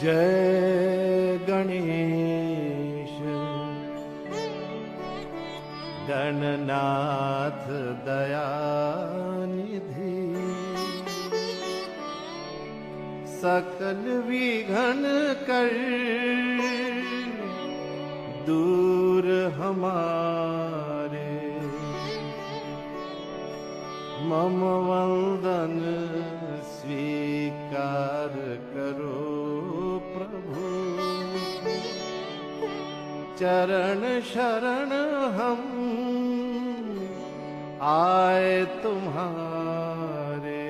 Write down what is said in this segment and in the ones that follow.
जय गणेश गणनाथ दयानिधि, सकल विघ्न कर दूर हमारे। मम वंदन स्वीकार करो प्रभु, चरण शरण हम आए तुम्हारे।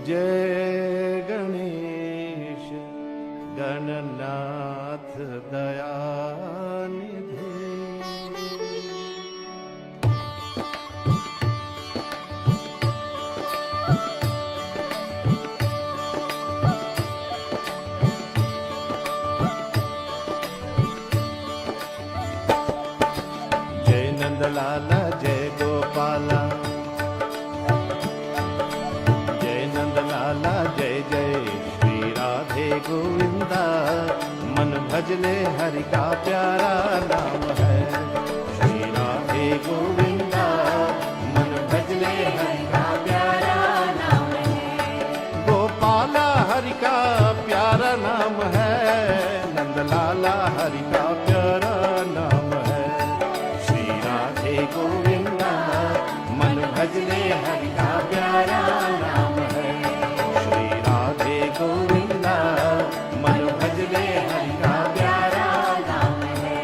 जय गणेश गणनाथ दयानिधि। लाला जय गोपाला, जय नंद लाला जय जय श्री राधे गोविंदा। मन भजले हरि का प्यारा नाम है श्री राधे गोविंदा। मन भजले हरि का प्यारा नाम है, गोपाला हरि का प्यारा नाम है, नंद लाला हरि का प्यारा नाम है गोविंदा। मन भजले हरि का प्यारा नाम है श्री राधे गोविंदा। मन भजले हरि का प्यारा नाम है।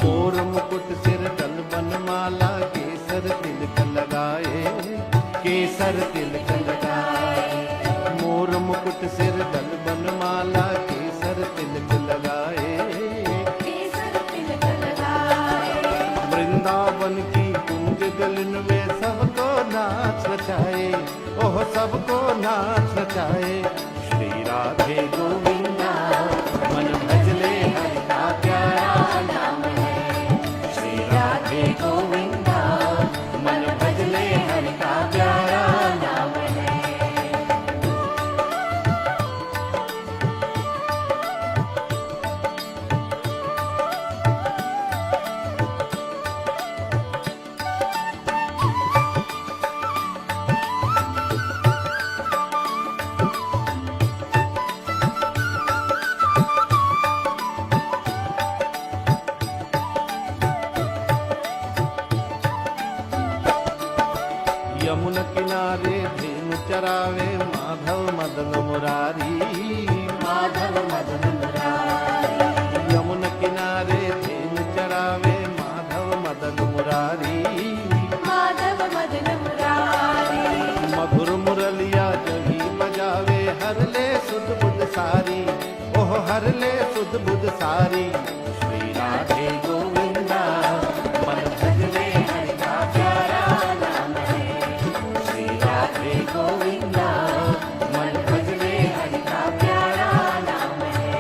मोर मुकुट सिर तल बनमाला, केसर तिलक लगाए, केसर तिलक लगाए। मोर मुकुट सिर दल बनमाला, केसर तिलक लगाए, केसर तिलक लगाए। वृंदावन की कुंज गलन में सबको नाच नचाए, ओह सबको नाच नचाए श्री राधे गोविंदा। मन भजले हरि का प्यारा नाम है श्री राधे गोविंदा। मन भजले हरि का प्यारा नाम है। यमुना किनारे धेनु चरावे, माधव मदन मुरारी, माधव मदन मुरारी। यमुना किनारे धेनु चरावे, माधव मदन मुरारी, माधव मदन मुरारी। मधुर मुरलिया जही बजावे, हर ले सुध बुध सारी, ओह हर ले सुध बुध सारी श्री राधे गोविंदा। मन भजले हरि का प्यारा नाम है श्री राधे गोविंदा। मन भजले हरि का प्यारा नाम है।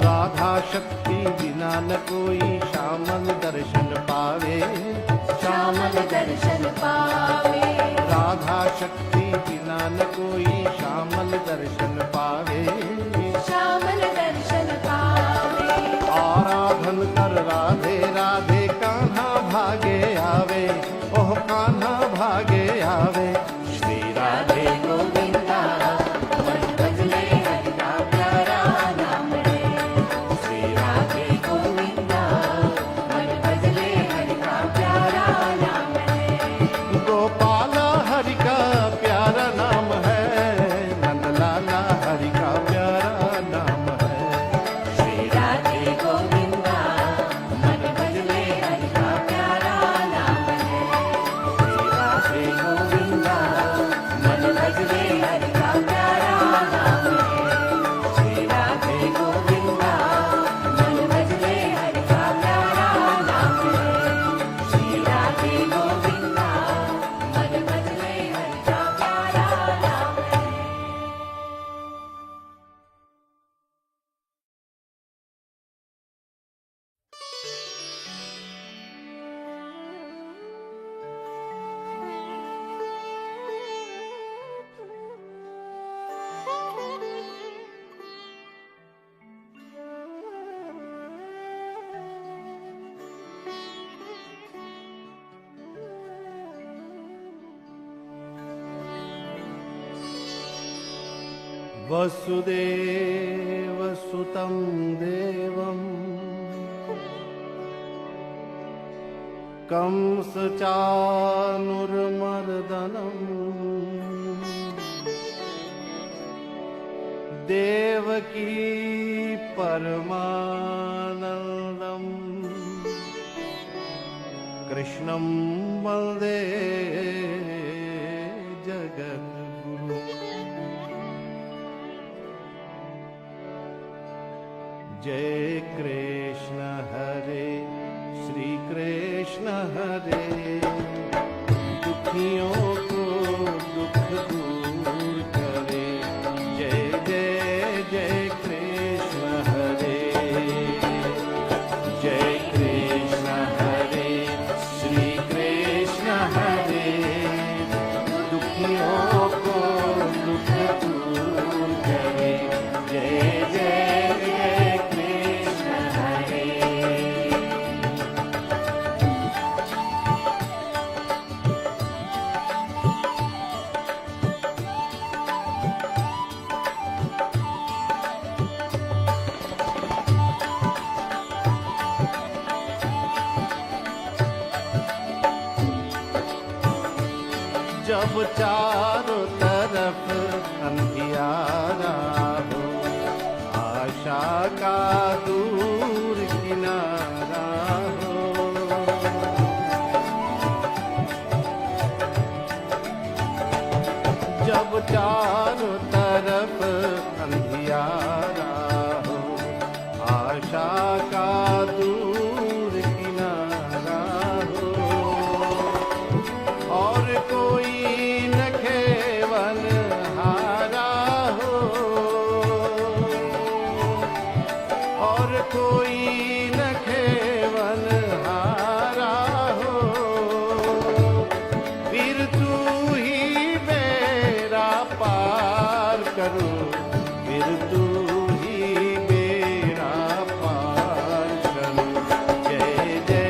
राधा शक्ति बिना न कोई श्यामल दर्शन पावे, श्यामल दर्शन पावे। राधा शक्ति बिना न कोई श्यामल दर्शन पावे, श्यामल दर्शन पावे। आराधन कर राधे राधे, कान्हा भागे आवे, ओह कान्हा भागे आवे श्री राधे गोविंदा। मन भजले हरि का प्यारा नाम है श्री राधे गोविंदा। मन भजले हरि का प्यारा नाम है, गोपाला हरि का प्यारा वसुदेवसुतं देवं कंसचानुर्मर्दनम् देवकी परमानन्दम् कृष्णं वन्दे जगद्गुरुम्। जय कृष्ण हरे श्री कृष्ण हरे, दुखियों को दुख दूर करे। जय जय जय कृष्ण हरे, जय कृष्ण हरे श्री कृष्ण हरे, दुखियों को दुख दूर करे। जय जय जब चारों तरफ अंधियारा हो, आशा का दूर किनारा हो। जब चारों तरफ अंधियारा हो, आशा का दूर किनारा हो, और कोई कोई न खेवन हारा हो, फिर तू ही बेड़ा पार करो, फिर तू ही बेड़ा पार करो। जय जय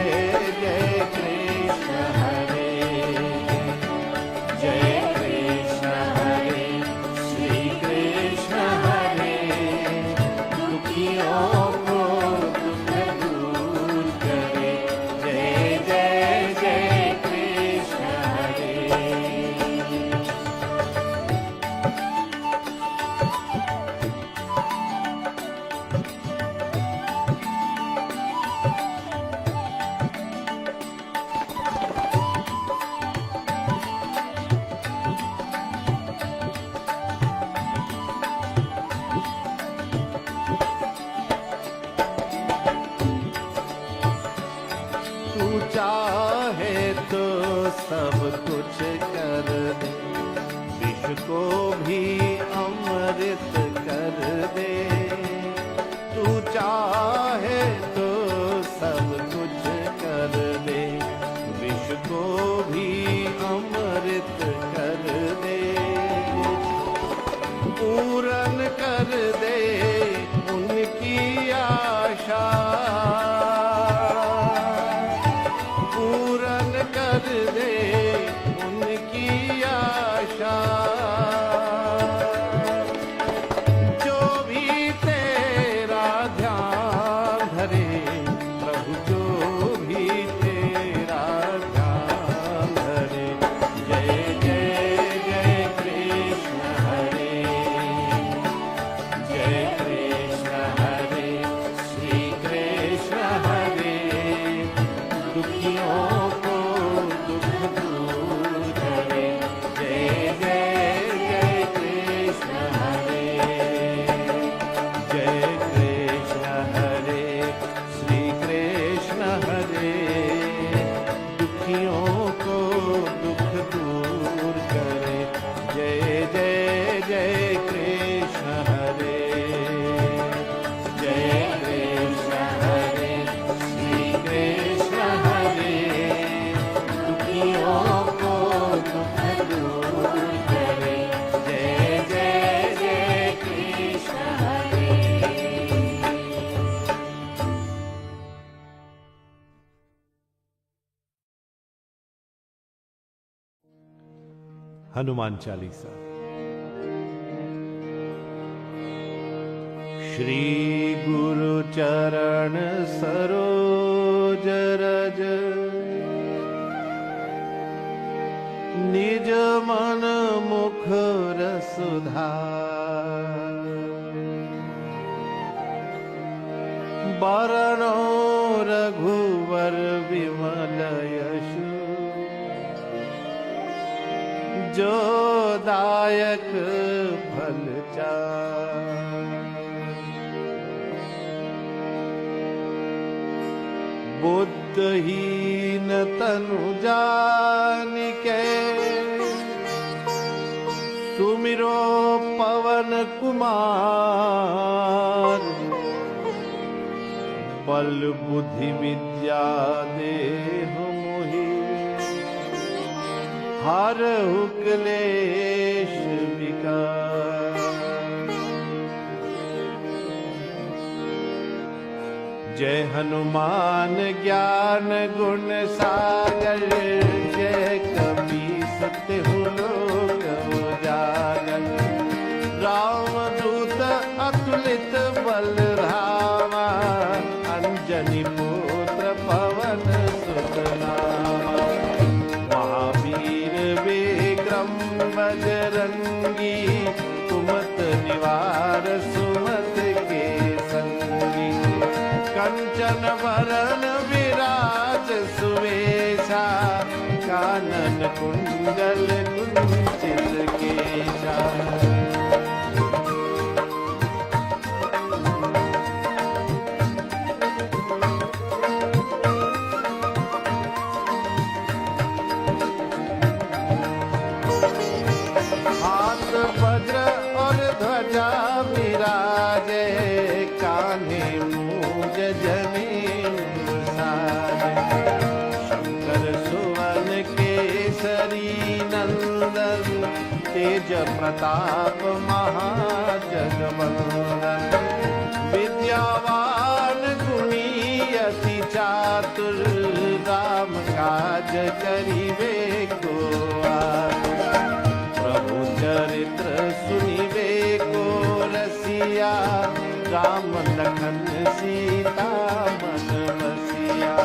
जय कृष्ण हरे, जय कृष्ण हरे श्री कृष्ण हरे, दुखियों चाहे तो सब कुछ कर दे, विष को भी अमृत कर दे। तू चाहे तो सब कुछ कर दे, विष को भी अमृत कर दे। पूरन कर दे उनकी आशा, कर दे उनकी आशा। जो भी तेरा ध्यान धरे प्रभु, जो भी तेरा ध्यान धरे। जय जय जय कृष्ण हरे, जय कृष्ण हरे श्री कृष्ण हरे, दुखियों हनुमान चालीसा। श्री गुरु चरण सरोज रज निज मन मुख रसुधार बरनो रघुवर विमल यशु जो दायक फल बुद्धहीन तनु जानिके सुमिरो पवन कुमार बल बुद्धि विद्या देह मोहि हरहु क्लेश विकार जय हनुमान ज्ञान गुण सागर जय कपीस तिहु लोक उजागर राम दूत अतुलित बल धामा अंजनी पुत्र पवन सुत नामा महावीर विक्रम बजरंगी कुमत निवार सुमत के संगी कंचन वरण विराज सुवेशा कानन कुंडल कुंचित केशा हाथ वज्र और ध्वजा विराजे कान्हे मूज जनेऊ साजे शंकर सुवन केसरी नंदन तेज प्रताप महाजगवंदन विद्यावान गुणी अति चातुर राम काज करिबे को आतुर प्रभु चरित्र सुनिबे को रसिया राम लखन सीता मन बसिया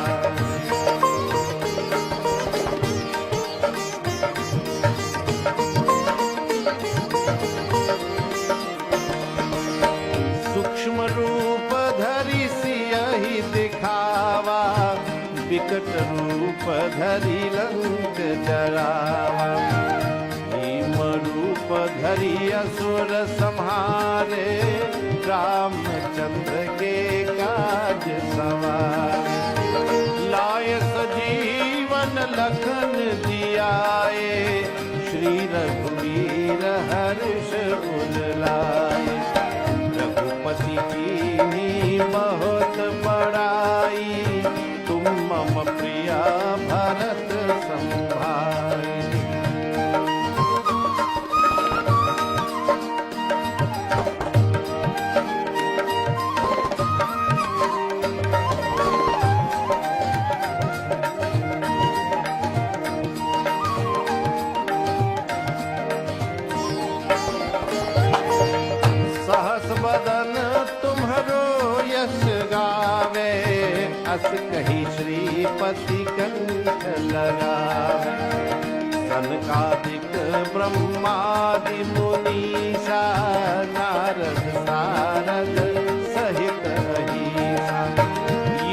सूक्ष्म रूप धरि सियहि दिखावा विकट रूप धरि लंक जरावा रूप धरि असुर संहारे रामचंद्र के काज सवारे लाय सजीवन लखन जियाए श्री रघुवीर हर्ष उर लाए रघुपति कीन्ही बहुत बड़ाई तुम मम प्रिया भरत संभाई बदन तुम्हरो यश गावे अस कही श्रीपति कंठ लगावे सनकादिक ब्रह्मादि मुनीसा नारद सारद सहित अहिसा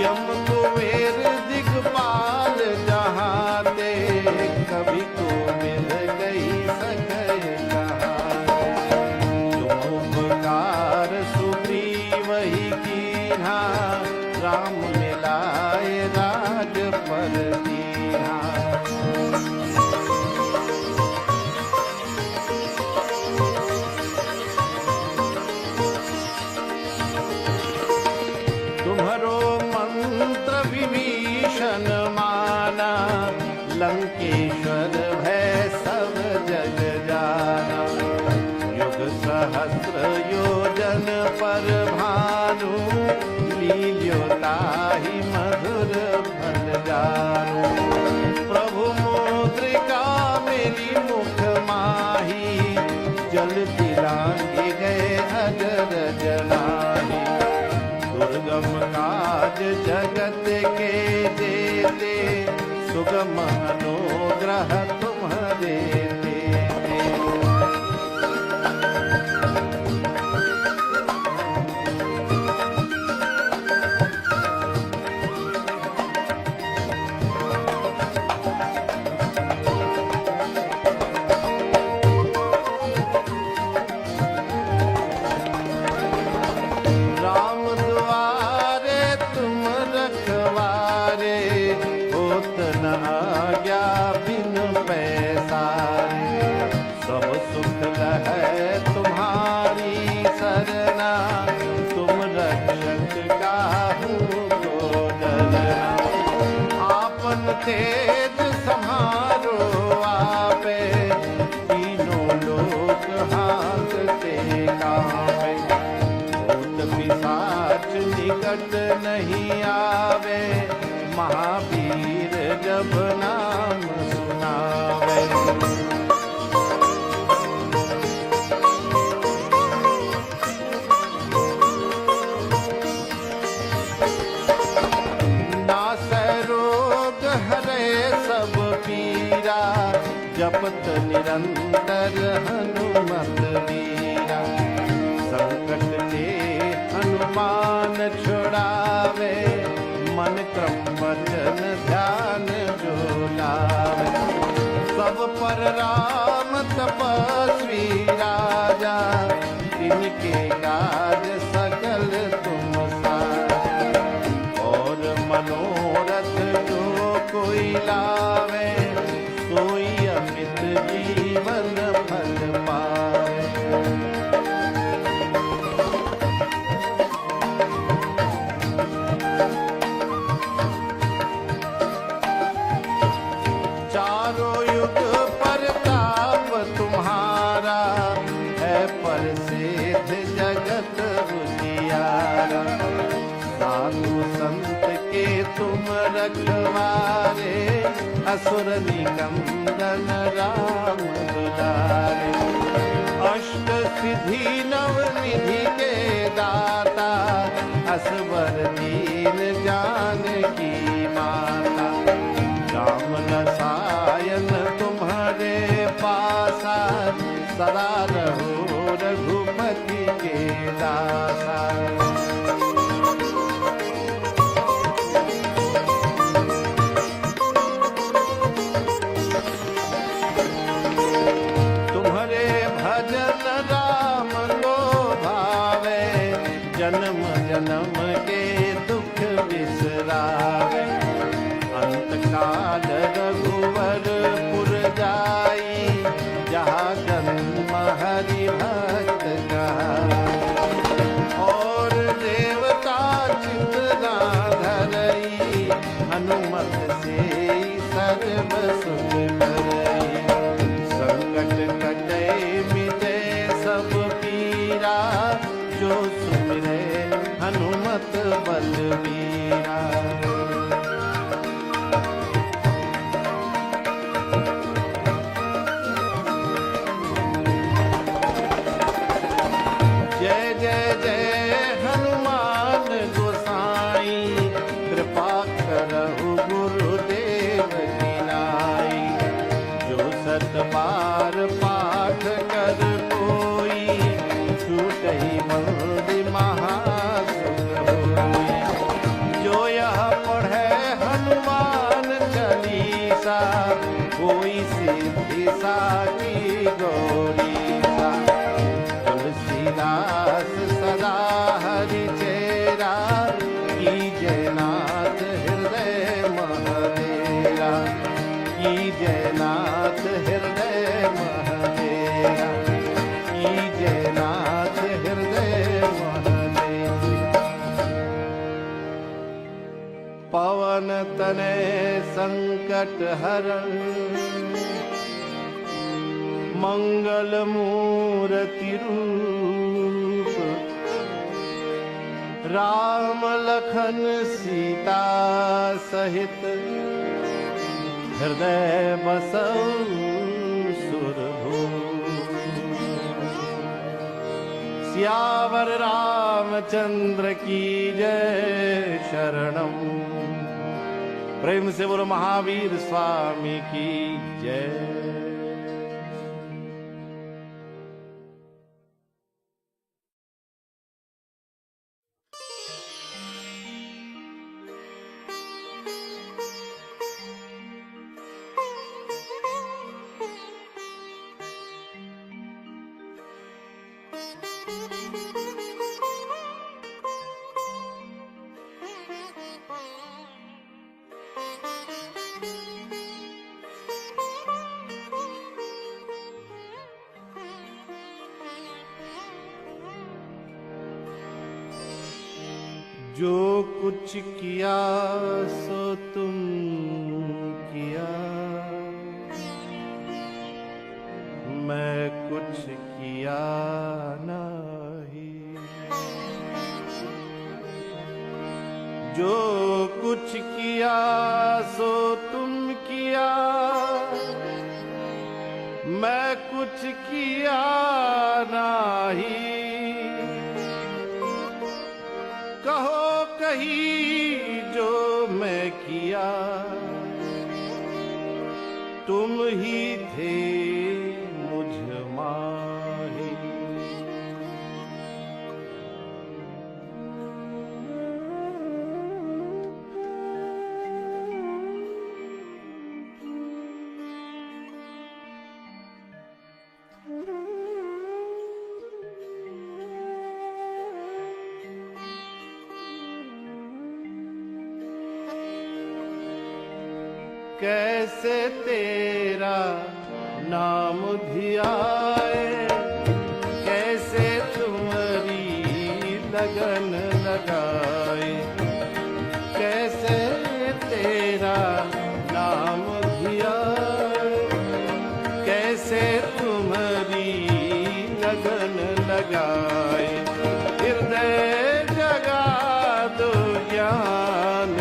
यम कुबेर दिगपाल जहाँ ते कभी को मिल गई सकय वही कीन्हा राम मिलाए राज पर दीन्हा तुम्हारो मंत्र विभीषण माना लंकेश्वर भय सब जग जाना युग सहस्र योजन पर भानु लील्योताहि मधुर फल जानु प्रभु मुद्रिका मेरी मुख माही जल दिलांगे गए अजर जनाही काज जगत के देते, सुगम अनुग्रह तुम्हारे देते। राम द्वारे तुम रखवारे, होत न आज्ञा बिन पैसारे। सब सुख लहै तुम्हारी सरना, तुम रक्षक काहू को डरना। आपन तेज सम्हारो आपे, तीनों लोक हांकते कांपे। भूत पिशाच निकट नहीं आवे, महावीर जब नाम सुनावे। नासै रोग हरे सब पीरा, जपत निरंतर हनुमत वीरा। संकट के हनुमान छुड़ावे, मन क्रम वचन ध्यान जो लावे। सब पर राम तपस्वी राजा, इनके काज सकल तुम साजा। और मनोरथ जो कोई लावे, सोई अमित जीवन फल पावे। चारों युग प्रताप तुम्हारा, है प्रसिद्ध जगत उजियारा। साधु संत के तुम रखवारे, असुर निकंदन राम दुलारे। अष्ट सिद्धि नव निधि के दाता, असवर दीन जानकी माता। राम रसायन तुम्हारे पासा, सदा रहो रघुपति के दासा। तुम्हारे भजन राम को भावे, जन्म जन्म के दुख बिसरावे। अंत काल रघुवर पुर जाई, जहाँ जन्म हरि भक्त कहाई। और देवता चित ना धरई, हनुमत से सर्व सुख करई। संकट कटे मिटे सब पीरा, जो सुमिरे हनुमत बलवीरा। जय जय जय हनुमान गोसाई, कृपा करहु गुरुदेव की नाई। जो सत बार पाठ कर कोई, छूटहि बंदी महासुख होई। जो यह पढ़े हनुमान चालीसा, कोई सिद्धि साकी गौरीसा। तुलसीदास सदा हरि चेरा, कीजय नाथ हृदय महदेरा। कीजय नाथ हृदय महदेरा, कीजय नाथ हृदय महदेरा। पवन तनय संकट हरण, मंगल मूर्ति रूप। राम लखन सीता सहित, हृदय बसऊ सुरभूप। सियावर रामचंद्र की जय। शरणम। प्रेम से बोलो महावीर स्वामी की जय। जो कुछ किया सो तुम किया, मैं कुछ किया नहीं। जो कुछ किया सो तुम किया, मैं कुछ किया नहीं। कहो कहीं जो मैं किया, तुम ही थे मुझ माही। कैसे तेरा नाम धियाए, कैसे तुम्हारी लगन लगाए। कैसे तेरा नाम धियाए, कैसे तुम्हारी लगन लगाए। हृदय जगा दो ज्ञान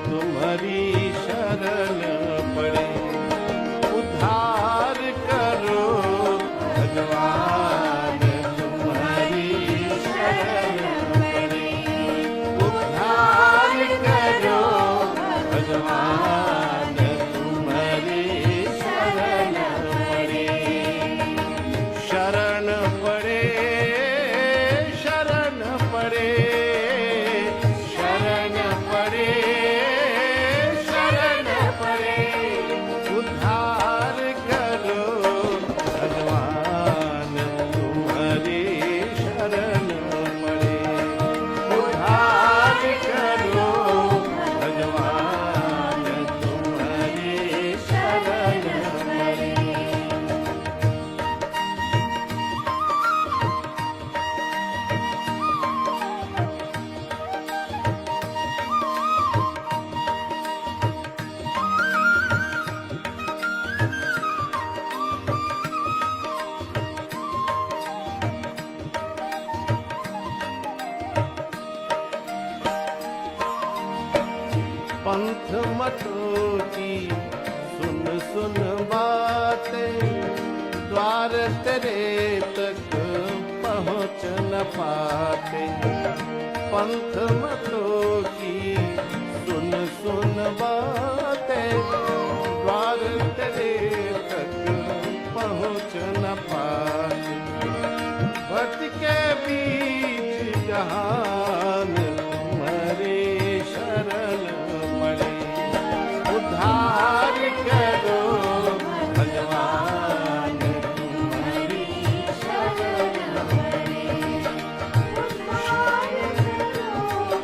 तुम्हारी शरण पड़े। उद्धार करो भगवान तुम्हारी शरण पड़े। उद्धार करो भगवान तुम्हारी शरण पड़े। शरण पड़े, शरण पड़े, शरण पड़े, शरण पड़े। उद्धार करो भगवान तुम्हारी शरण पड़े। उद्धार करो भगवान तुम्हारी शरण पड़े। पंथ मतों की सुन सुन बातें, द्वार तेरे तक पहुँच न पाते। पंथ मतों की सुन सुन बातें, द्वार तेरे तक पहुँच न पाते। भक्त के बीच जहान तुम्हारी शरण पड़े। उद्धार करो भगवान तुम्हारी शरण पड़े। उद्धार करो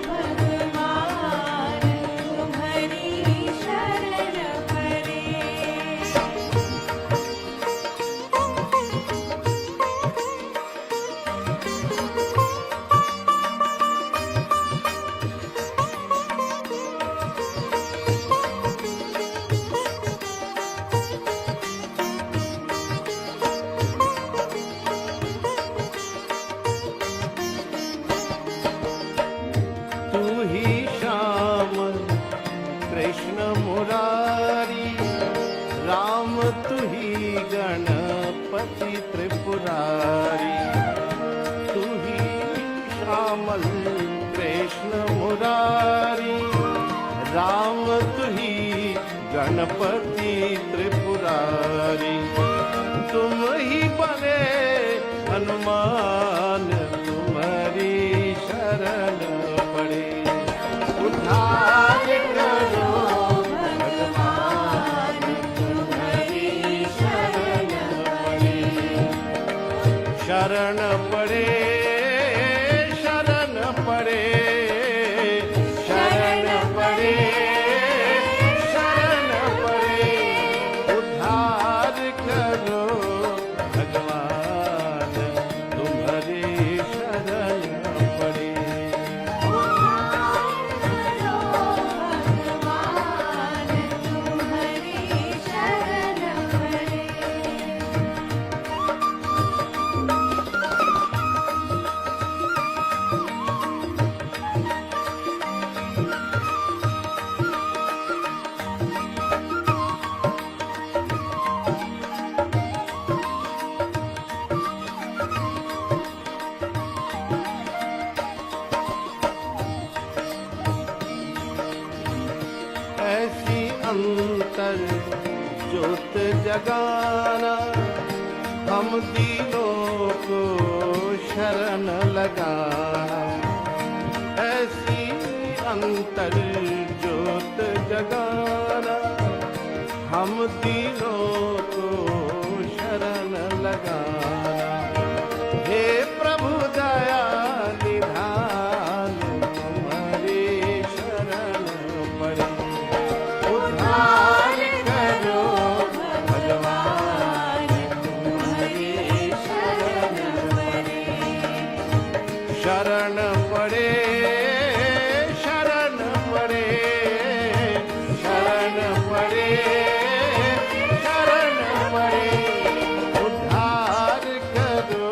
भगवान तुम्हारी शरण पति त्रिपुरारी, तुम ही बने हनुमान, तुम्हारी शरण पड़े। उद्धार करो भगवान, तुम्हारी शरण पड़े। शरण पड़े, शरण पड़े, शरण पड़े, शरण पड़े। उद्धार करो भगवान, तुम्हारी शरण पड़े। ऐसी अंतर ज्योत जगाना, हम तीनों को शरण लगाना। ऐसी अंतर ज्योत जगाना, हम तीनों को शरण लगाना। हे प्रभु दया निधान, तुम्हारी शरण पड़े। उद्धार करो भगवान, तुम्हारी शरण पड़े। शरण पड़े, शरण पड़े, शरण पड़े, शरण पड़े। उद्धार करो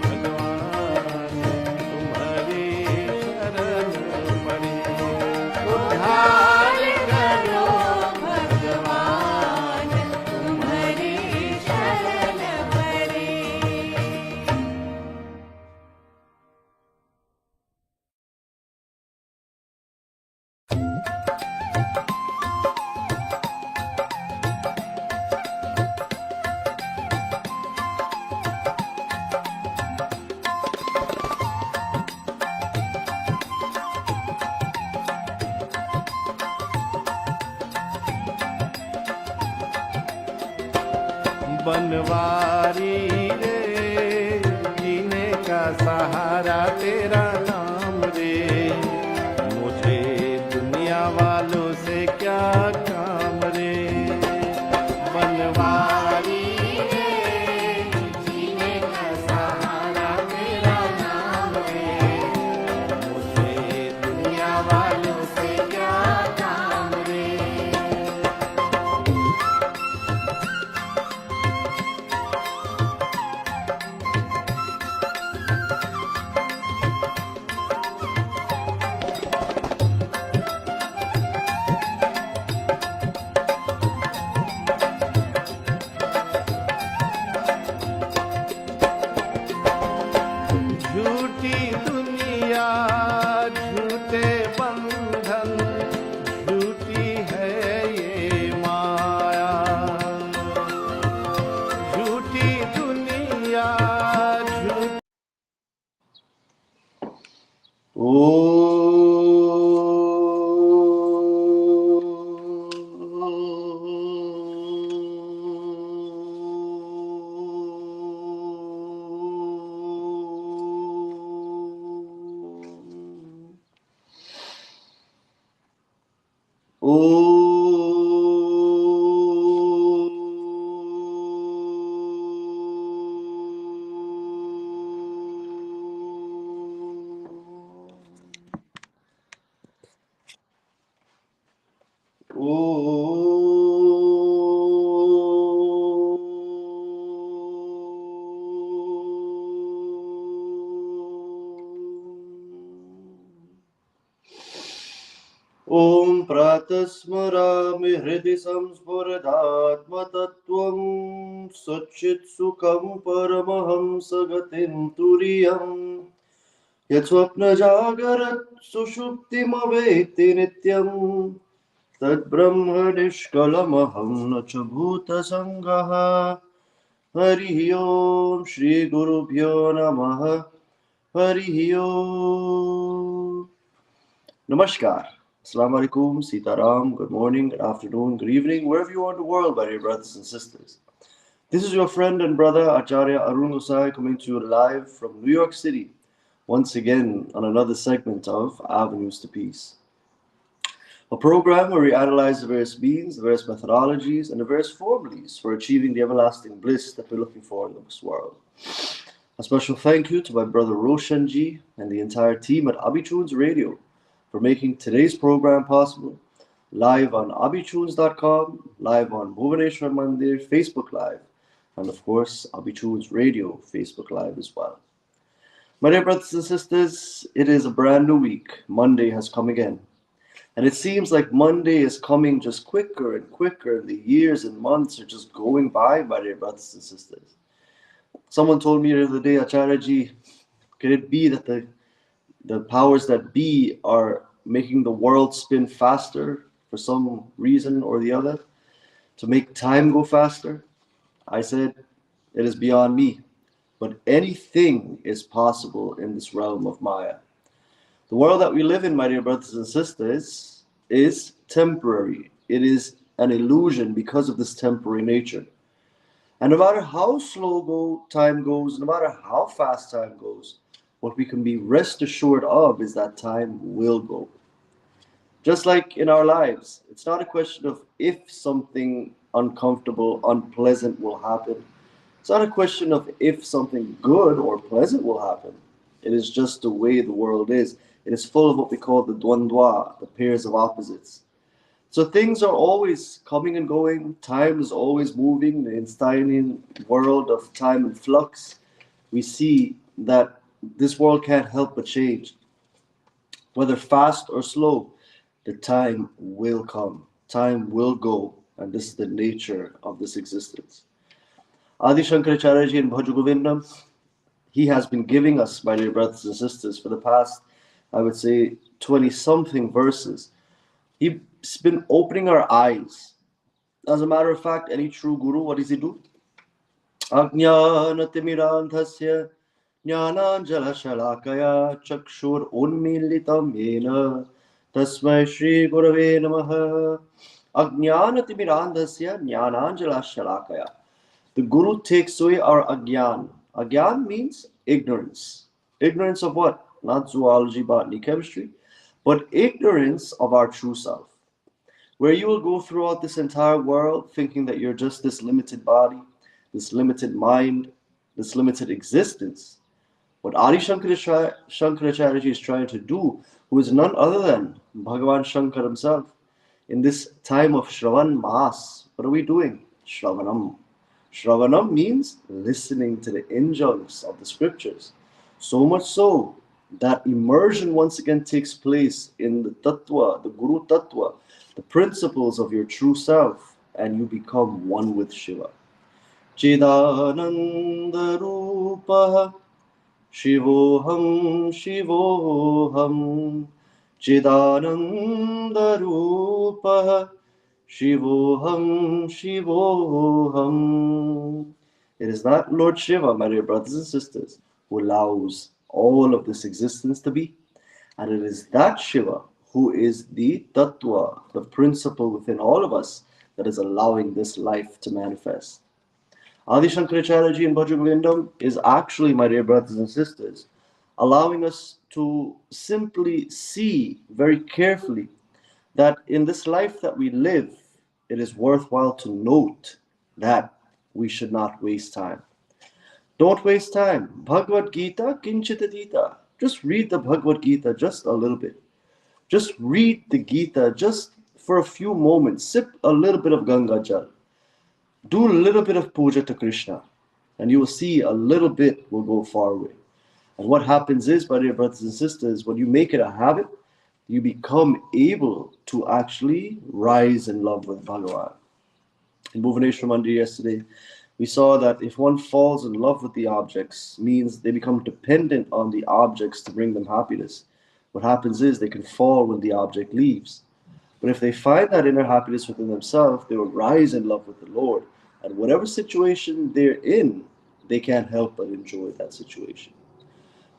भगवान, तुम्हारी शरण पड़े। उद्धार करो भगवान, तुम्हारी शरण पड़े। बनवारी रे, जीने का सहारा तेरा नाम रे। मुझे दुनिया वालों से क्या काम रे। बनवारी रे, जीने का सहारा तेरा नाम रे। मुझे दुनिया वालों से क्या काम रे। झूठी दुनिया, झूठे बंधन, झूठी है ये माया। झूठी दुनिया, झूठी। ॐ प्रातस्मरामि हृदि संस्फुरदात्मतत्त्वं सच्चित्सुखं परमहंसगतिं तुरीयम् यत् स्वप्नजागरत् सुषुप्तिमवेत्ति नित्यम् Tadbrahma nishkalamaham na cha bhuta sangha. Harihi Om Shri Gurubhyo Namaha. Harihi Om. Namaskar. Assalamu alaikum, Sitaram. Good morning, good afternoon, good evening, wherever you are in the world, my dear brothers and sisters. This is your friend and brother Acharya Arun Gossai coming to you live from New York City, once again on another segment of Avenues to Peace. A program where we analyze the various means, the various methodologies, and the various formulas for achieving the everlasting bliss that we're looking for in this world. A special thank you to my brother Roshanji and the entire team at Abitunes Radio for making today's program possible. Live on abitunes.com, live on Bhuvaneshwar Mandir Facebook Live, and of course, Abitunes Radio Facebook Live as well. My dear brothers and sisters, it is a brand new week. Monday has come again. And it seems like Monday is coming just quicker and quicker. The years and months are just going by, my dear brothers and sisters. Someone told me the other day, Acharya, could it be that the powers that be are making the world spin faster for some reason or the other, to make time go faster? I said, it is beyond me. But anything is possible in this realm of Maya. The world that we live in, my dear brothers and sisters, is temporary. It is an illusion because of this temporary nature. And no matter how slow time goes, no matter how fast time goes, what we can be rest assured of is that time will go. Just like in our lives, it's not a question of if something uncomfortable, unpleasant will happen. It's not a question of if something good or pleasant will happen. It is just the way the world is. It is full of what we call the dwandwa, the pairs of opposites. So things are always coming and going. Time is always moving. The Einsteinian world of time and flux, we see that this world can't help but change. Whether fast or slow, the time will come. Time will go. And this is the nature of this existence. Adi Shankaracharya in Bhajagovindam, he has been giving us, my dear brothers and sisters, for the past, I would say, 20 something verses. He's been opening our eyes. As a matter of fact, any true guru, what does he do? Ajnanatimirandhasya jnananjala shalakaya chakshur unmilitam yena tasmai shri gurave namaha. Ajnanatimirandhasya jnananjala shalakaya. The Guru takes away our agyan. Agyan means ignorance. Ignorance of what? Not zoology, botany, chemistry, but ignorance of our true self. Where you will go throughout this entire world thinking that you're just this limited body, this limited mind, this limited existence. What Adi Shankaracharya is trying to do, who is none other than Bhagavan Shankar himself, in this time of Shravan Maas, what are we doing? Shravanam. Shravanam means listening to the injuncts of the scriptures. So much so that immersion once again takes place in the tattva, the Guru tattva, the principles of your true self, and you become one with Shiva. Chidananda Rupa Shivoham Shivoham Chidananda Rupa Shivoham Shivoham. It is not Lord Shiva, my dear brothers and sisters, who allows all of this existence to be. And it is that Shiva who is the tattva, the principle within all of us, that is allowing this life to manifest. Adi Shankaracharya in Bhajagovindam is actually, my dear brothers and sisters, allowing us to simply see very carefully that in this life that we live, it is worthwhile to note that we should not waste time. Don't waste time. Bhagavad Gita kinchitadita. Just read the Bhagavad Gita just a little bit. Just read the Gita just for a few moments. Sip a little bit of Ganga Jal. Do a little bit of puja to Krishna. And you will see a little bit will go far away. And what happens is, my dear brothers and sisters, when you make it a habit, you become able to actually rise in love with Bhagavan. In Bhuvaneshwar Mandir yesterday, we saw that if one falls in love with the objects, means they become dependent on the objects to bring them happiness. What happens is they can fall when the object leaves. But if they find that inner happiness within themselves, they will rise in love with the Lord. And whatever situation they're in, they can't help but enjoy that situation.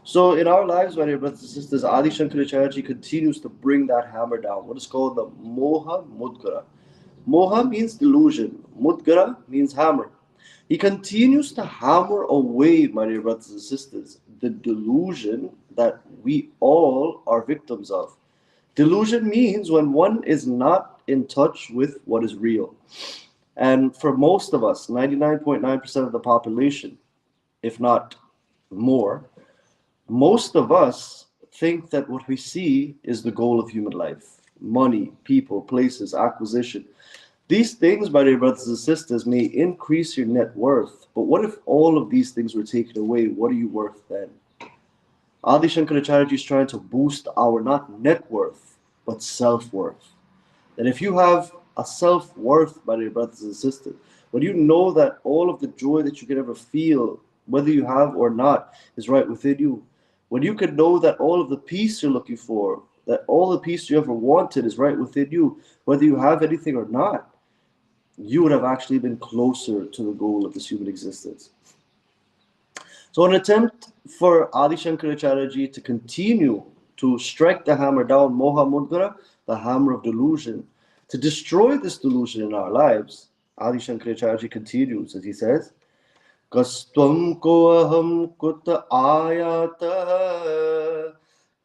So in our lives, my dear brothers and sisters, Adi Shankaracharya continues to bring that hammer down. What is called the Moha Mudgara. Moha means delusion. Mudgara means hammer. He continues to hammer away, my dear brothers and sisters, the delusion that we all are victims of. Delusion means when one is not in touch with what is real. And for most of us, 99.9% of the population, if not more, most of us think that what we see is the goal of human life: money, people, places, acquisition. These things, my dear brothers and sisters, may increase your net worth. But what if all of these things were taken away? What are you worth then? Adi Shankaracharya is trying to boost our not net worth, but self worth. And if you have a self worth, my dear brothers and sisters, when you know that all of the joy that you can ever feel, whether you have or not, is right within you, when you can know that all of the peace you're looking for, that all the peace you ever wanted is right within you, whether you have anything or not, you would have actually been closer to the goal of this human existence. So, an attempt for Adi Shankaracharya to continue to strike the hammer down, Moha Mudgara, the hammer of delusion, to destroy this delusion in our lives, Adi Shankaracharya continues as he says, Kastvam ko aham kut ayata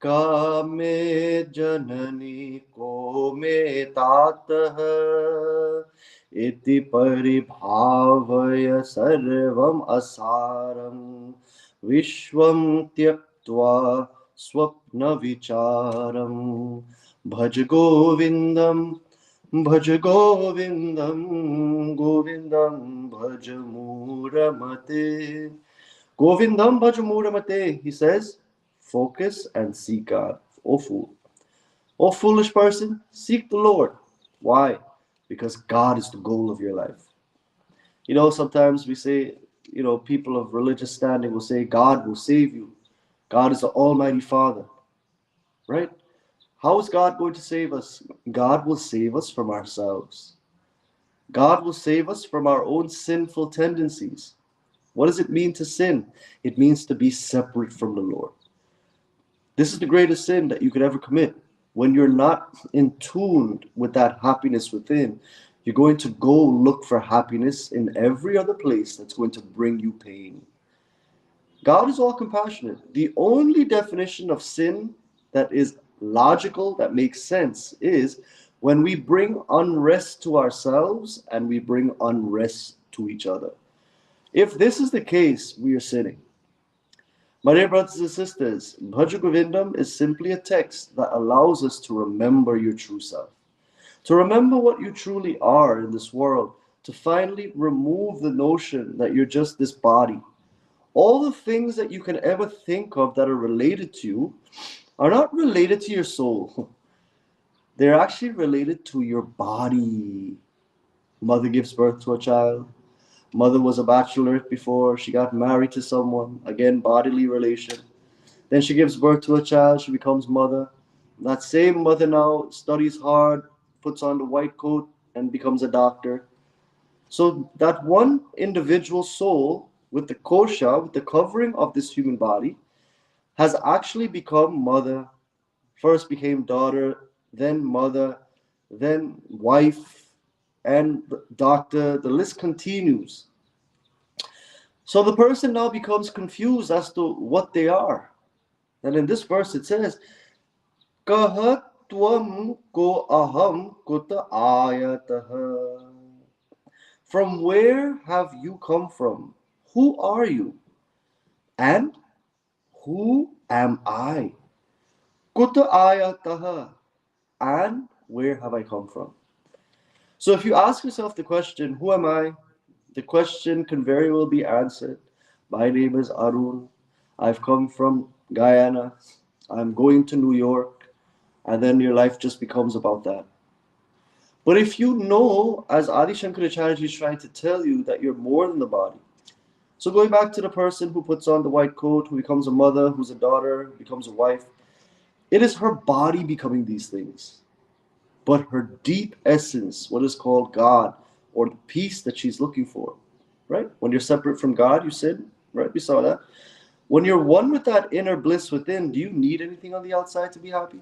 kame janani ko me tatah iti paribhavaya sarvam asaram vishvam tyaktva swapna vicharam bhaj govindam Bhaj Govindam, Govindam Bhaj Muramate. Govindam Bhaj Muramate, he says, focus and seek God. O fool. O foolish person, seek the Lord. Why? Because God is the goal of your life. You know, sometimes we say, people of religious standing will say, God will save you. God is the Almighty Father. Right? How is God going to save us? God will save us from ourselves. God will save us from our own sinful tendencies. What does it mean to sin? It means to be separate from the Lord. This is the greatest sin that you could ever commit. When you're not in tune with that happiness within, you're going to go look for happiness in every other place that's going to bring you pain. God is all compassionate. The only definition of sin that is logical, that makes sense, is when we bring unrest to ourselves and we bring unrest to each other. If this is the case, we are sinning. My dear brothers and sisters, Bhaja Govindam is simply a text that allows us to remember your true self, to remember what you truly are in this world, to finally remove the notion that you're just this body. All the things that you can ever think of that are related to you are not related to your soul. They're actually related to your body. Mother gives birth to a child. Mother was a bachelorette before. She got married to someone. Again, bodily relation. Then she gives birth to a child. She becomes mother. That same mother now studies hard, puts on the white coat, and becomes a doctor. So that one individual soul with the kosha, with the covering of this human body, has actually become mother, first became daughter, then mother, then wife, and doctor. The list continues. So the person now becomes confused as to what they are. And in this verse it says, Kaha tvam ko aham kuta ayatah. From where have you come from? Who are you? And who am I? Kuta ayatah. And where have I come from? So if you ask yourself the question, who am I? The question can very well be answered. My name is Arun. I've come from Guyana. I'm going to New York. And then your life just becomes about that. But if you know, as Adi Shankaracharya is trying to tell you, that you're more than the body. So going back to the person who puts on the white coat, who becomes a mother, who's a daughter, who becomes a wife, it is her body becoming these things. but her deep essence, what is called God, or the peace that she's looking for, right? When you're separate from God, you sin, right? We saw that. When you're one with that inner bliss within, do you need anything on the outside to be happy?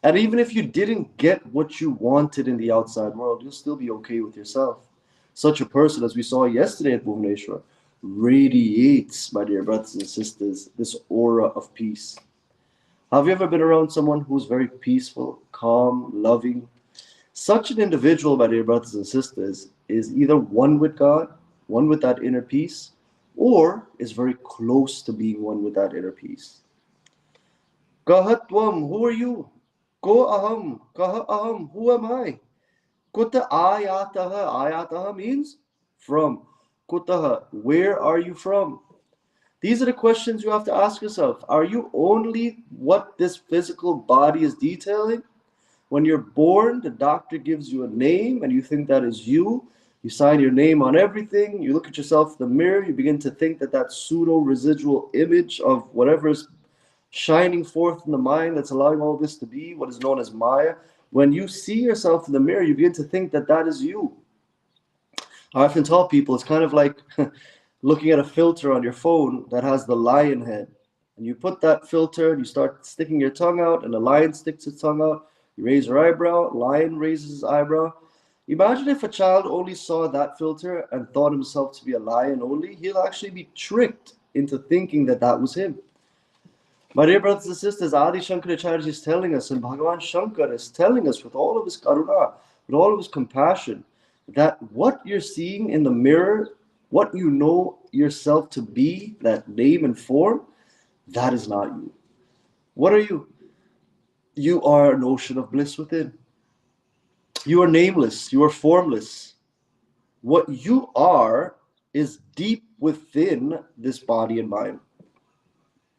And even if you didn't get what you wanted in the outside world, you'll still be okay with yourself. Such a person, as we saw yesterday at Bhubaneswar, radiates, my dear brothers and sisters, this aura of peace. Have you ever been around someone who's very peaceful, calm, loving? Such an individual, my dear brothers and sisters, is either one with God, one with that inner peace, or is very close to being one with that inner peace. Kahatvam, who are you? Ko aham, kaha aham, who am I? Kuta ayataha, ayataha means from. Kutaha, where are you from? These are the questions you have to ask yourself. Are you only what this physical body is detailing? When you're born, the doctor gives you a name and you think that is you. You sign your name on everything. You look at yourself in the mirror. You begin to think that that pseudo residual image of whatever is shining forth in the mind that's allowing all this to be, what is known as Maya. When you see yourself in the mirror, you begin to think that that is you. I often tell people it's kind of like looking at a filter on your phone that has the lion head. And you put that filter and you start sticking your tongue out, and the lion sticks its tongue out. You raise your eyebrow, lion raises his eyebrow. Imagine if a child only saw that filter and thought himself to be a lion only, he'll actually be tricked into thinking that that was him. My dear brothers and sisters, Adi Shankaracharya is telling us, and Bhagavan Shankar is telling us with all of his karuna, with all of his compassion, that what you're seeing in the mirror, what you know yourself to be, that name and form, that is not you. What are you? You are an ocean of bliss within. You are nameless. You are formless. What you are is deep within this body and mind,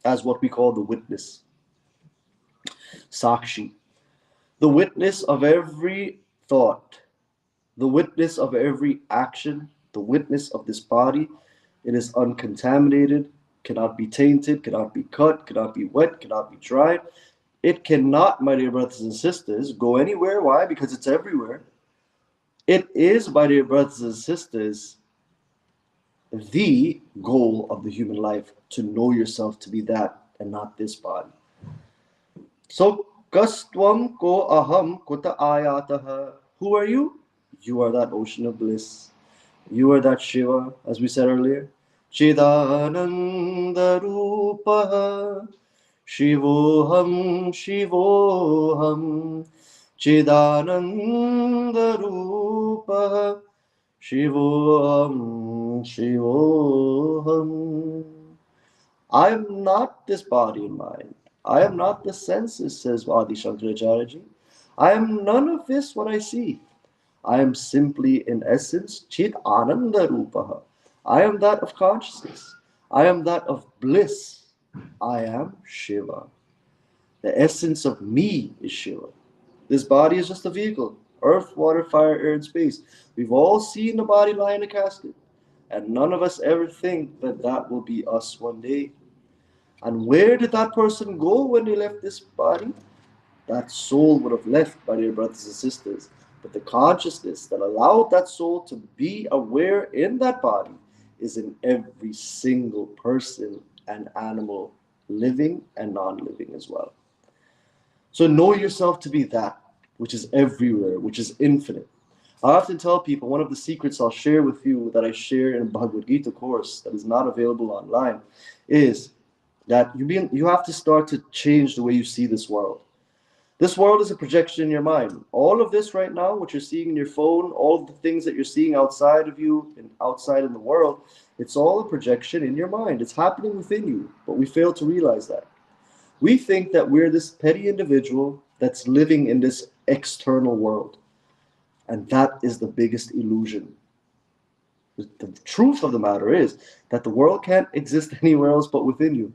as what we call the witness. Sakshi. The witness of every thought, the witness of every action, the witness of this body. It is uncontaminated, cannot be tainted, cannot be cut, cannot be wet, cannot be dried. It cannot, my dear brothers and sisters, go anywhere. Why? Because it's everywhere. It is, my dear brothers and sisters, the goal of the human life, to know yourself to be that and not this body. So, kastvam ko aham kuta ayataha. Who are you? You are that ocean of bliss. You are that Shiva, as we said earlier. Chidananda Rupaha Shivoham Shivoham Chidananda Rupaha Shivoham Shivoham. I am not this body and mind. I am not the senses, says Adi Shankaracharya. I am none of this what I see. I am simply, in essence, Chit Ananda Rupaha. I am that of consciousness. I am that of bliss. I am Shiva. The essence of me is Shiva. This body is just a vehicle. Earth, water, fire, air, and space. We've all seen the body lie in a casket. And none of us ever think that that will be us one day. And where did that person go when they left this body? That soul would have left, my dear brothers and sisters. But the consciousness that allowed that soul to be aware in that body is in every single person and animal, living and non-living as well. So know yourself to be that which is everywhere, which is infinite. I often tell people, one of the secrets I'll share with you that I share in a Bhagavad Gita course that is not available online is that you have to start to change the way you see this world. This world is a projection in your mind. All of this right now, what you're seeing in your phone, all of the things that you're seeing outside of you and outside in the world, it's all a projection in your mind. It's happening within you, but we fail to realize that. We think that we're this petty individual that's living in this external world. And that is the biggest illusion. The truth of the matter is that the world can't exist anywhere else but within you.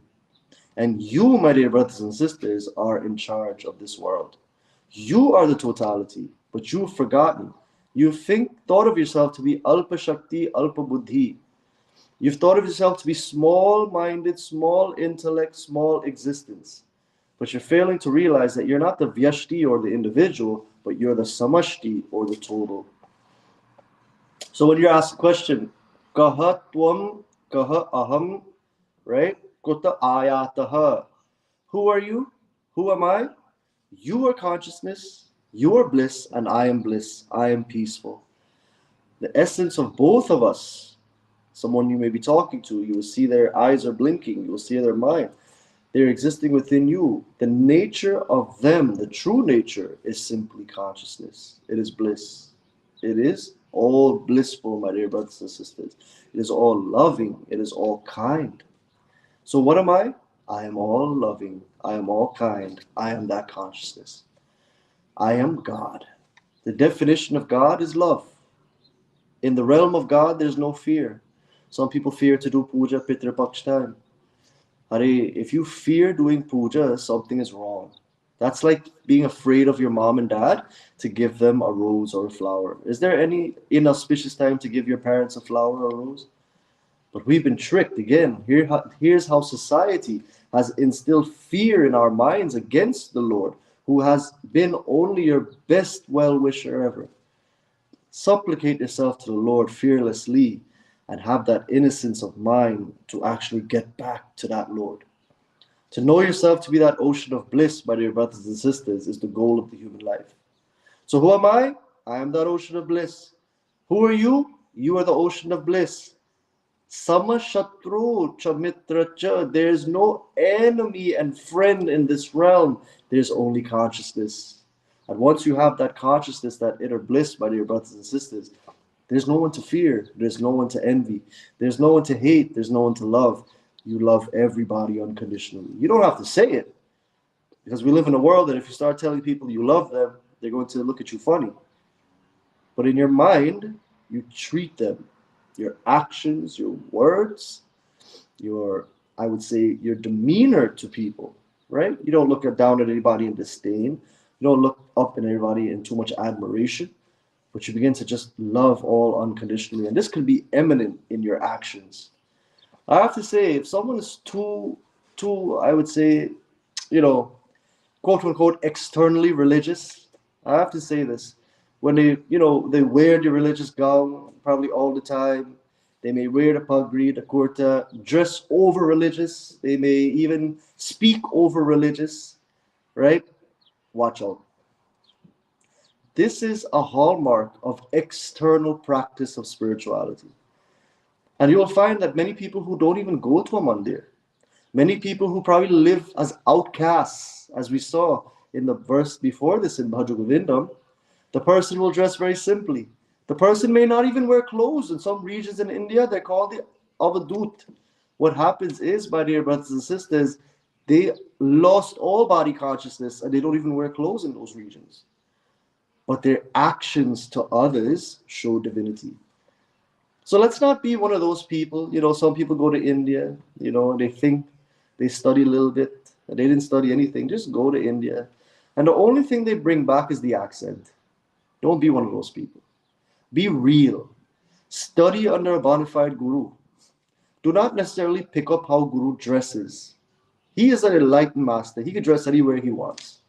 And you, my dear brothers and sisters, are in charge of this world. You are the totality, but you've forgotten. You've thought of yourself to be Alpa Shakti, Alpa Buddhi. You've thought of yourself to be small-minded, small intellect, small existence. But you're failing to realize that you're not the Vyashti or the individual, but you're the samashti, or the total. So when you're asked the question, kaha tvam, kaha aham, right? Kuta ayataha. Who are you? Who am I? You are consciousness, you are bliss, and I am bliss. I am peaceful. The essence of both of us, someone you may be talking to, you will see their eyes are blinking, you will see their mind. They're existing within you. The nature of them, the true nature, is simply consciousness. It is bliss. It is all blissful, my dear brothers and sisters. It is all loving. It is all kind. So what am I? I am all loving. I am all kind. I am that consciousness. I am God. The definition of God is love. In the realm of God, there's no fear. Some people fear to do puja Pitra Paksh time. Hare, if you fear doing puja, something is wrong. That's like being afraid of your mom and dad to give them a rose or a flower. Is there any inauspicious time to give your parents a flower or a rose? But we've been tricked again. Here's how society has instilled fear in our minds against the Lord, who has been only your best well-wisher ever. Supplicate yourself to the Lord fearlessly and have that innocence of mind to actually get back to that Lord. To know yourself to be that ocean of bliss, my dear brothers and sisters, is the goal of the human life. So who am I? I am that ocean of bliss. Who are you? You are the ocean of bliss. Sama Shatru Chamitra Cha. There's no enemy and friend in this realm. There's only consciousness. And once you have that consciousness, that inner bliss, my dear brothers and sisters, there's no one to fear. There's no one to envy. There's no one to hate. There's no one to love. You love everybody unconditionally. You don't have to say it, because we live in a world that if you start telling people you love them, they're going to look at you funny. But in your mind, you treat them. Your actions, your words, I would say, your demeanor to people, right? You don't look down at anybody in disdain. You don't look up at anybody in too much admiration, but you begin to just love all unconditionally. And this can be eminent in your actions. I have to say, if someone is too, I would say, quote unquote, externally religious, I have to say this. When they wear the religious gown probably all the time, they may wear the pagri, the kurta, dress over religious, they may even speak over religious, right? Watch out. This is a hallmark of external practice of spirituality. And you will find that many people who don't even go to a mandir, many people who probably live as outcasts, as we saw in the verse before this in Bhaja Govindam, the person will dress very simply. The person may not even wear clothes. In some regions in India, they're called the avadut. What happens is, my dear brothers and sisters, they lost all body consciousness and they don't even wear clothes in those regions. But their actions to others show divinity. So let's not be one of those people. Some people go to India, and they think they study a little bit, and they didn't study anything. Just go to India. And the only thing they bring back is the accent. Don't be one of those people. Be real. Study under a bona fide guru. Do not necessarily pick up how guru dresses. He is an enlightened master. He can dress anywhere he wants.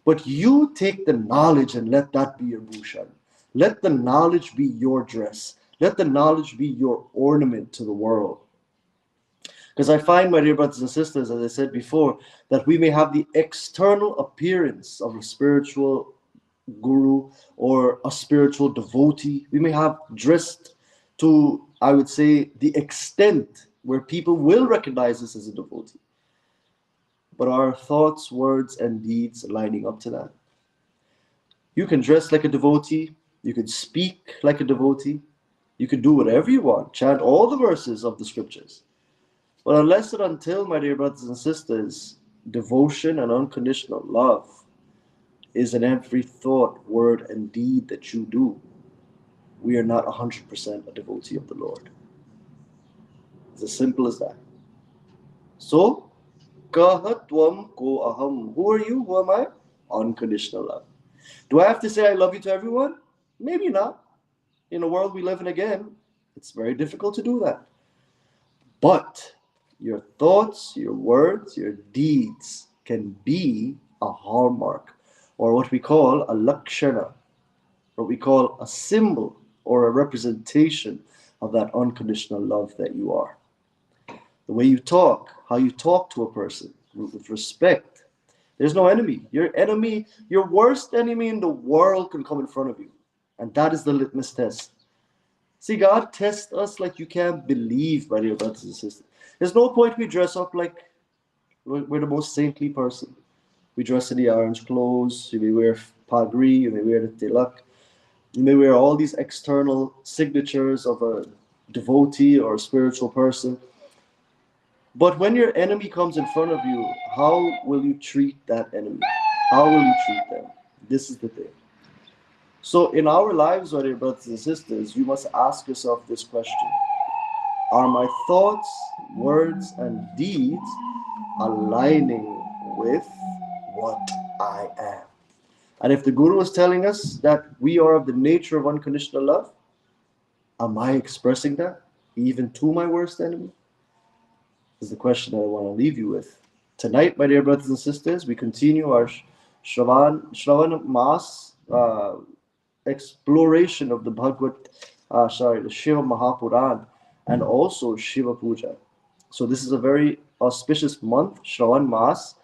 But you take the knowledge and let that be your bhushan. Let the knowledge be your dress. Let the knowledge be your ornament to the world. Because I find, my dear brothers and sisters, as I said before, that we may have the external appearance of a spiritual guru or a spiritual devotee. We may have dressed to, I would say, the extent where people will recognize us as a devotee. But our thoughts, words, and deeds lining up to that. You can dress like a devotee. You can speak like a devotee. You can do whatever you want. Chant all the verses of the scriptures. But unless and until, my dear brothers and sisters, devotion and unconditional love is in every thought, word, and deed that you do, we are not 100% a devotee of the Lord. It's as simple as that. So, kaha tvam ko aham. Who are you? Who am I? Unconditional love. Do I have to say I love you to everyone? Maybe not. In the world we live in again, it's very difficult to do that. But your thoughts, your words, your deeds can be a hallmark or what we call a lakshana, what we call a symbol or a representation of that unconditional love that you are. The way you talk, how you talk to a person with respect. There's no enemy. Your enemy, your worst enemy in the world can come in front of you. And that is the litmus test. See, God tests us like you can't believe, my dear brothers and sisters. There's no point we dress up like we're the most saintly person. We dress in the orange clothes, you may wear pagri, you may wear the tilak, you may wear all these external signatures of a devotee or a spiritual person. But when your enemy comes in front of you, how will you treat that enemy? How will you treat them? This is the thing. So in our lives, my dear brothers and sisters, you must ask yourself this question. Are my thoughts, words, and deeds aligning with what I am? And if the Guru is telling us that we are of the nature of unconditional love, am I expressing that even to my worst enemy? This is the question that I want to leave you with. Tonight, my dear brothers and sisters, we continue our Shravan Mas exploration of the the Shiva Mahapuran, and also Shiva Puja. So this is a very auspicious month, Shravan Mas,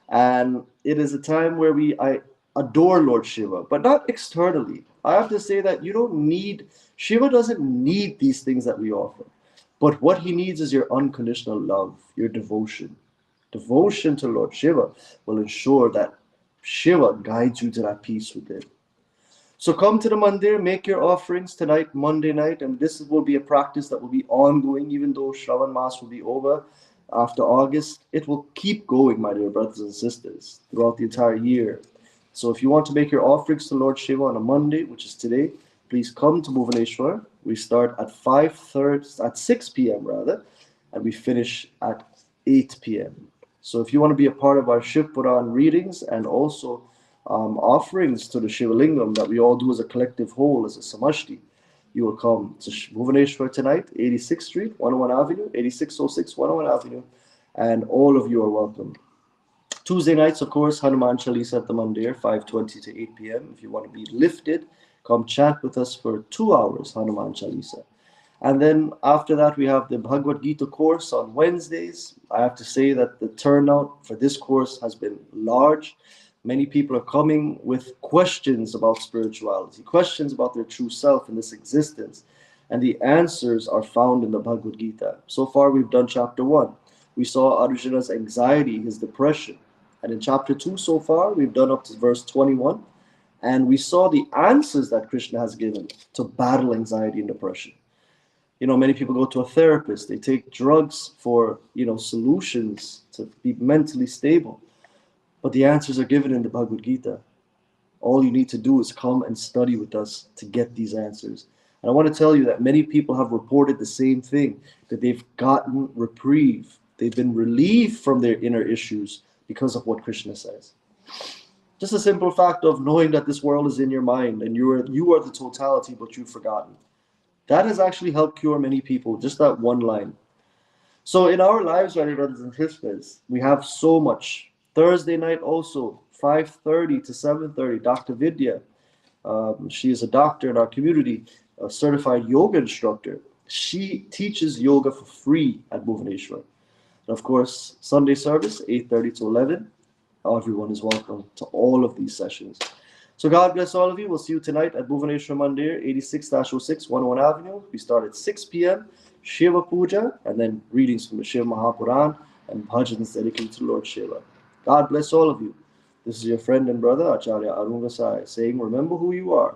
and it is a time where I adore Lord Shiva, but not externally. I have to say that Shiva doesn't need these things that we offer. But what he needs is your unconditional love, your devotion. Devotion to Lord Shiva will ensure that Shiva guides you to that peace within. So come to the mandir, make your offerings tonight, Monday night, and this will be a practice that will be ongoing, even though Shravan Mas will be over after August. It will keep going, my dear brothers and sisters, throughout the entire year. So if you want to make your offerings to Lord Shiva on a Monday, which is today, please come to Bhuvaneshwar. We start at 6 p.m. rather, and we finish at 8 p.m. So if you want to be a part of our Shiv Puran readings and also offerings to the Shiva Lingam that we all do as a collective whole, as a samashti, you will come to Bhuvaneshwar tonight, 86th Street, 101 Avenue, 8606 101 Avenue, and all of you are welcome. Tuesday nights, of course, Hanuman Chalisa at the Mandir, 5:20 to 8 p.m. If you want to be lifted, come chat with us for 2 hours, Hanuman Chalisa. And then after that, we have the Bhagavad Gita course on Wednesdays. I have to say that the turnout for this course has been large. Many people are coming with questions about spirituality, questions about their true self and this existence. And the answers are found in the Bhagavad Gita. So far, we've done chapter 1. We saw Arjuna's anxiety, his depression. And in chapter 2 so far, we've done up to verse 21. And we saw the answers that Krishna has given to battle anxiety and depression. Many people go to a therapist. They take drugs for, solutions to be mentally stable. But the answers are given in the Bhagavad Gita. All you need to do is come and study with us to get these answers. And I want to tell you that many people have reported the same thing, that they've gotten reprieve. They've been relieved from their inner issues because of what Krishna says. Just a simple fact of knowing that this world is in your mind and you are the totality, but you've forgotten. That has actually helped cure many people, just that one line. So in our lives, my brothers and sisters, we have so much. Thursday night also, 5:30 to 7:30, Dr. Vidya. She is a doctor in our community, a certified yoga instructor. She teaches yoga for free at Bhuvaneshwar. And of course, Sunday service, 8:30 to 11. Everyone is welcome to all of these sessions. So God bless all of you. We'll see you tonight at Bhuvaneshwar Mandir, 86-06, 101 Avenue. We start at 6 p.m. Shiva Puja, and then readings from the Shiva Mahapuran and bhajans dedicated to Lord Shiva. God bless all of you. This is your friend and brother, Acharya Arun Gossai, saying, remember who you are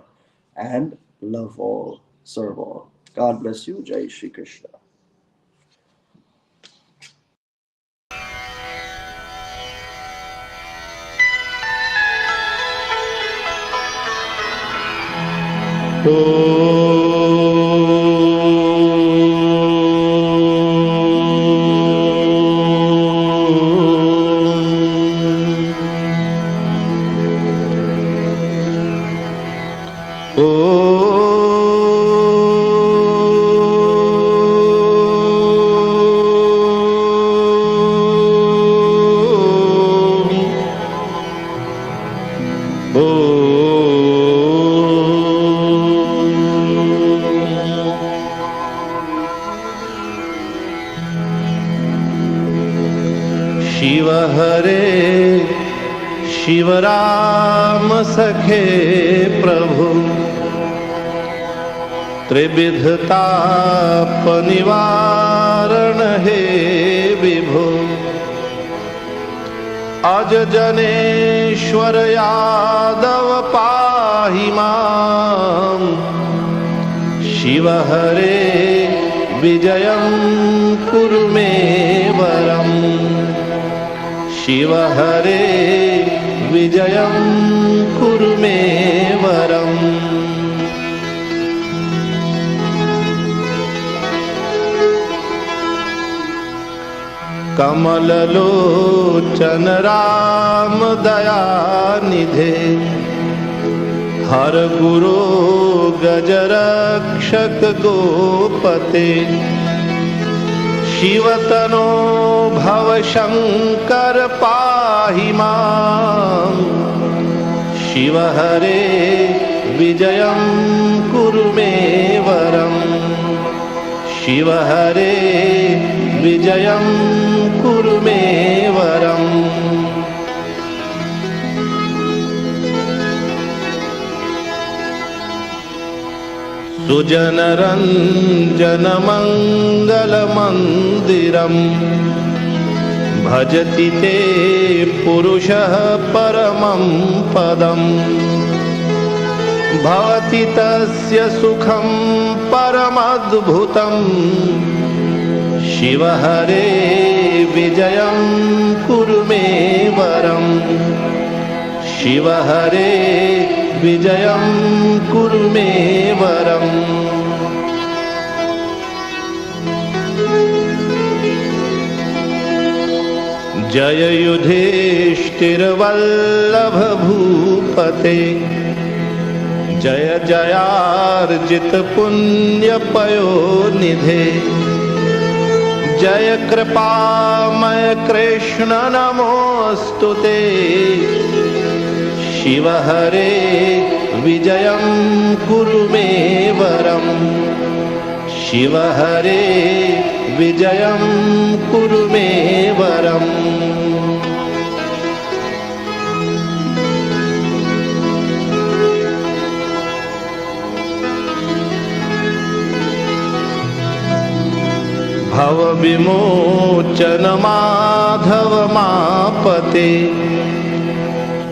and love all, serve all. God bless you. Jai Shri Krishna. Shiv हरे शिव राम सखे प्रभु त्रिविधताप निवारण हे विभो अज जनेश्वर यादव पाहि मां शिव हरे विजयं कुरु मे वरम् शिव हरे विजयं कुरु मे वरम् कमललोचन राम दयानिधे हर गुरो गजरक्षक गोपते शिवतनो भव शंकर पाहि मां शिव हरे विजयं कुरु मे वरम् शिव हरे विजयं कुरु मे वरम् सुजनरञ्जन मङ्गलमन्दिरम् भजति ते पुरुषः परमं पदम् भवति तस्य सुखं परमद्भुतम् शिव हरे विजयं कुरु मे वरम् शिव हरे विजयं कुरु मे वरम् जय युधिष्ठिर वल्लभ भूपते जय जयार्जित पुण्य पयोनिधे जय कृपामय कृष्ण नमोस्तुते शिव हरे विजयं कुरु मे वरम् शिव हरे विजयं कुरु मे वरम् भव विमोचन माधव मापते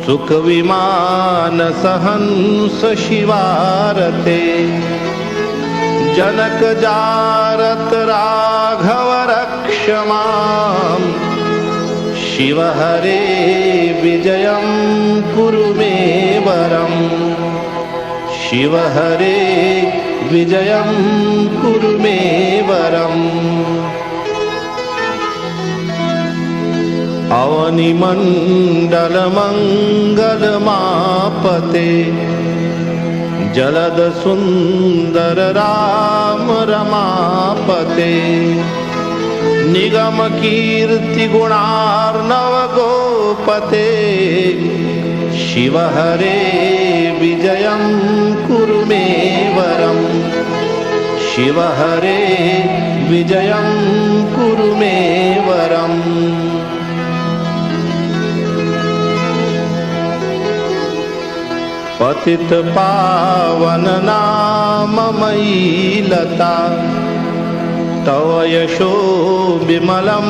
सुख विमान सहंस शिवारते जनक जारत राघव रक्ष मां शिव हरे विजयं कुरु मे वरम् शिव हरे विजयं कुरु मे वरम् अवनिमण्डल मङ्गलमापते जलद सुंदर राम रमापते निगम कीर्ति गुणार्णव गोपते शिव हरे विजयं कुरु मे वरम् शिव हरे विजयं कुरु मे वरम् पतित पावन नाममयी लता तव यशो विमलं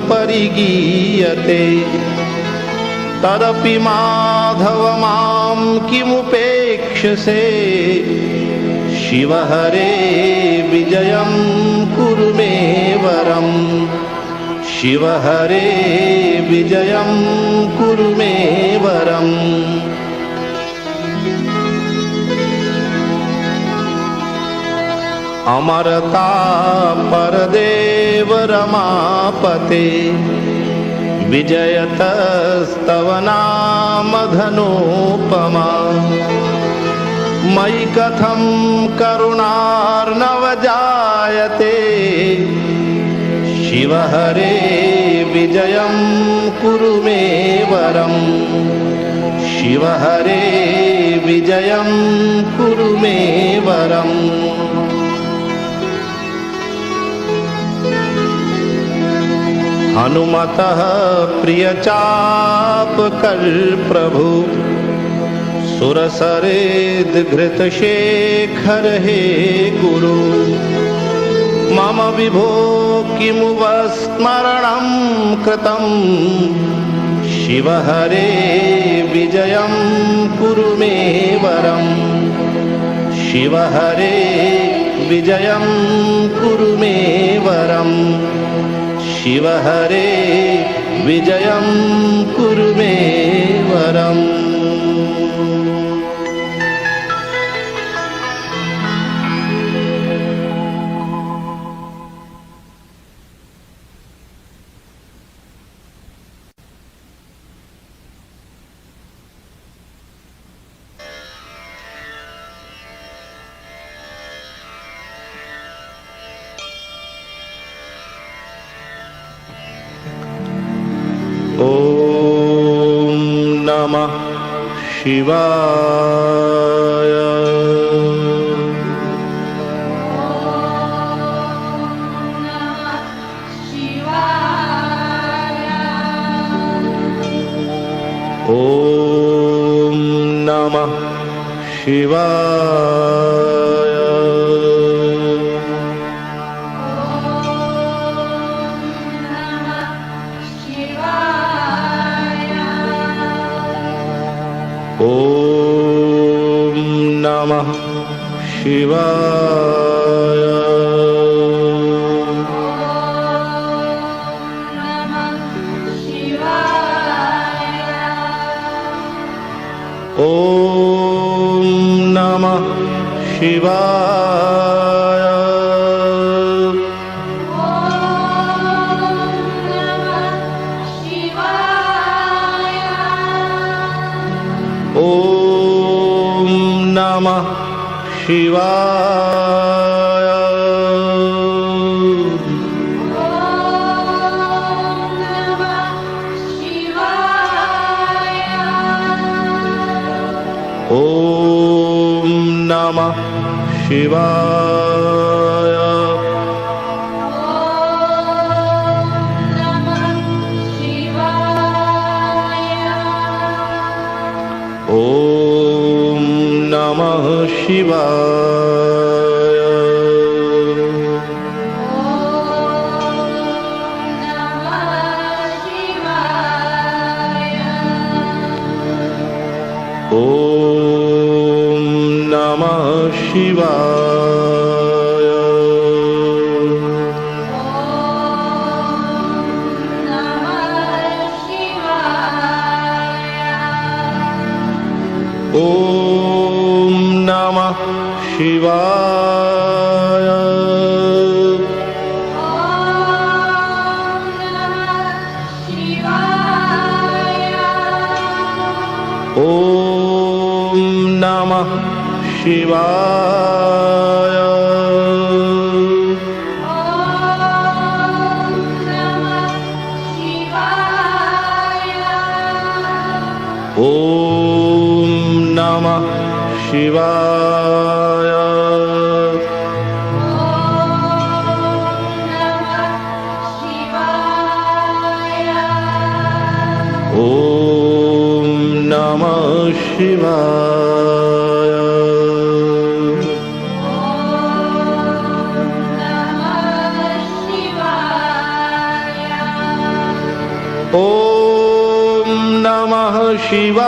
परिगीयते तदपि माधव मां किमुपेक्षसे शिव हरे विजयं कुरु मे वरम् शिव हरे विजयं कुरु मे वरम् अमरता परदेव रमापते विजयतस्तव नाम धनोपमा मयि कथं करुणार्णव जायते शिव हरे विजयं कुरु मे वरम् शिव हरे विजयं कुरु मे वरम् हनुमतः प्रिय चाप कर प्रभु, सुरसरेद घृत शेखर हे गुरु। मम विभो किमुपस्मरणं कृतं, शिव हरे विजयं कुरु मे वरम्। शिव हरे विजयं कुरु मे वरम्। शिव हरे विजयं कुरु मे वरम्। ओम नमः शिवाय। ओम नमः शिवाय। ओम नमः शिवाय। ओम नमः शिवाय। ओम नमः शिवाय। ओम नमः शिवाय। ओम नमः शिवाय। ओम नमः शिवाय। ओम नमः शिवाय। ओम नमः शिवाय। ओम नमः शिवाय। ओम नमः शिवाय। ओम नमः शिवाय।